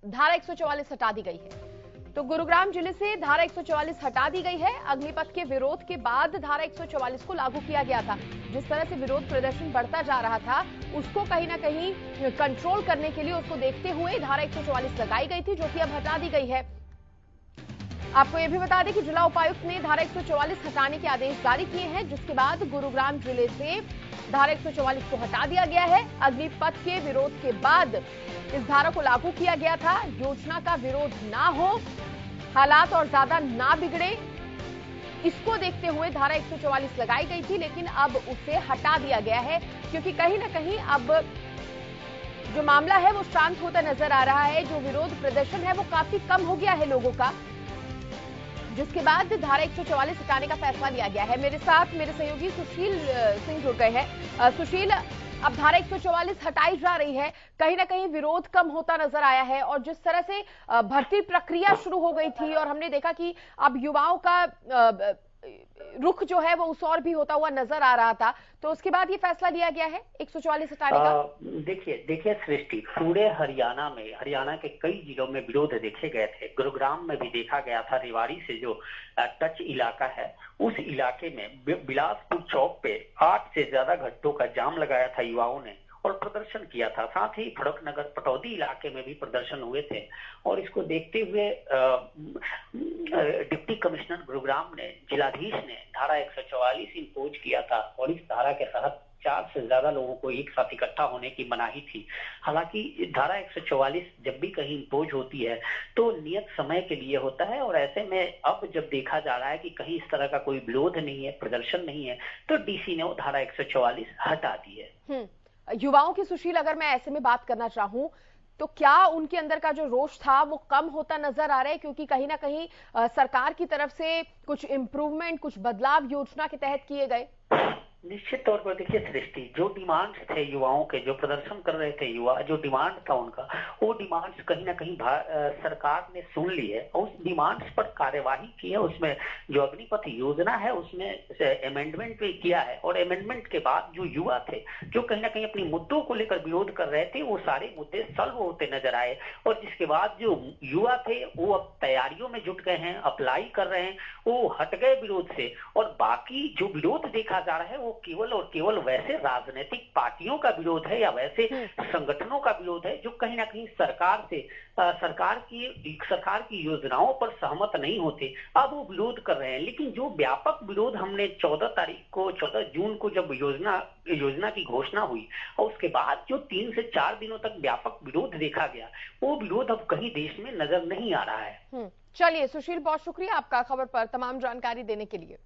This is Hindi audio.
धारा 144 हटा दी गई है। तो गुरुग्राम जिले से धारा 144 हटा दी गई है। अग्निपथ के विरोध के बाद धारा 144 को लागू किया गया था। जिस तरह से विरोध प्रदर्शन बढ़ता जा रहा था, उसको कहीं ना कहीं कंट्रोल करने के लिए, उसको देखते हुए धारा 144 लगाई गई थी, जो कि अब हटा दी गई है। आपको यह भी बता दें कि जिला उपायुक्त ने धारा 144 हटाने के आदेश जारी किए हैं, जिसके बाद गुरुग्राम जिले से धारा 144 को हटा दिया गया है। अग्निपथ के विरोध के बाद इस धारा को लागू किया गया था। योजना का विरोध ना हो, हालात और ज्यादा ना बिगड़े, इसको देखते हुए धारा 144 लगाई गई थी, लेकिन अब उसे हटा दिया गया है, क्योंकि कहीं ना कहीं अब जो मामला है वो शांत होता नजर आ रहा है। जो विरोध प्रदर्शन है वो काफी कम हो गया है लोगों का, जिसके बाद धारा 144 हटाने का फैसला लिया गया है। मेरे साथ मेरे सहयोगी सुशील सिंह जुड़ गए हैं। सुशील, अब धारा 144 हटाई जा रही है, कहीं ना कहीं विरोध कम होता नजर आया है, और जिस तरह से भर्ती प्रक्रिया शुरू हो गई थी और हमने देखा कि अब युवाओं का रुख जो है वो उस और भी होता हुआ नजर आ रहा था, तो उसके बाद ये फैसला लिया गया है 144 हटाने का। देखिए सृष्टि, पूरे हरियाणा के कई जिलों में विरोध देखे गए थे। गुरुग्राम में भी देखा गया था। रेवाड़ी से जो टच इलाका है, उस इलाके में बिलासपुर चौक पे 8 से ज्यादा घंटों का जाम लगाया था युवाओं ने और प्रदर्शन किया था। साथ ही खड़कनगर पटौदी इलाके में भी प्रदर्शन हुए थे, और इसको देखते हुए डिप्टी कमिश्नर गुरुग्राम ने, जिलाधीश ने धारा 144 इंपोज किया था, और इस धारा के तहत 4 से ज्यादा लोगों को एक साथ इकट्ठा होने की मनाही थी। हालांकि धारा 144 जब भी कहीं इंपोज होती है तो नियत समय के लिए होता है, और ऐसे में अब जब देखा जा रहा है कि कहीं इस तरह का कोई विरोध नहीं है, प्रदर्शन नहीं है, तो डीसी ने वो धारा 144 हटा दी है। युवाओं की, सुशील, अगर मैं ऐसे में बात करना चाहूं तो क्या उनके अंदर का जो रोष था वो कम होता नजर आ रहा है, क्योंकि कहीं ना कहीं सरकार की तरफ से कुछ इंप्रूवमेंट, कुछ बदलाव योजना के तहत किए गए? निश्चित तौर पर देखिए सृष्टि, जो डिमांड्स थे युवाओं के, जो प्रदर्शन कर रहे थे युवा, जो डिमांड था उनका, वो डिमांड्स कहीं ना कहीं सरकार ने सुन ली है और उस डिमांड्स पर कार्यवाही की है। उसमें जो अग्निपथ योजना है उसमें अमेंडमेंट भी किया है, और अमेंडमेंट के बाद जो युवा थे, जो कहीं ना कहीं अपने मुद्दों को लेकर विरोध कर रहे थे, वो सारे मुद्दे सॉल्व होते नजर आए, और जिसके बाद जो युवा थे वो अब तैयारियों में जुट गए हैं, अप्लाई कर रहे हैं, वो हट गए विरोध से। और बाकी जो विरोध देखा जा रहा है वो केवल और केवल वैसे राजनीतिक पार्टियों का विरोध है या वैसे संगठनों का विरोध है जो कहीं ना कहीं सरकार की योजनाओं पर सहमत नहीं होते, अब वो विरोध कर रहे हैं। लेकिन जो व्यापक विरोध हमने 14 जून को जब योजना की घोषणा हुई और उसके बाद जो 3 से 4 दिनों तक व्यापक विरोध देखा गया, वो विरोध अब कहीं देश में नजर नहीं आ रहा है। चलिए सुशील, बहुत शुक्रिया आपका खबर पर तमाम जानकारी देने के लिए।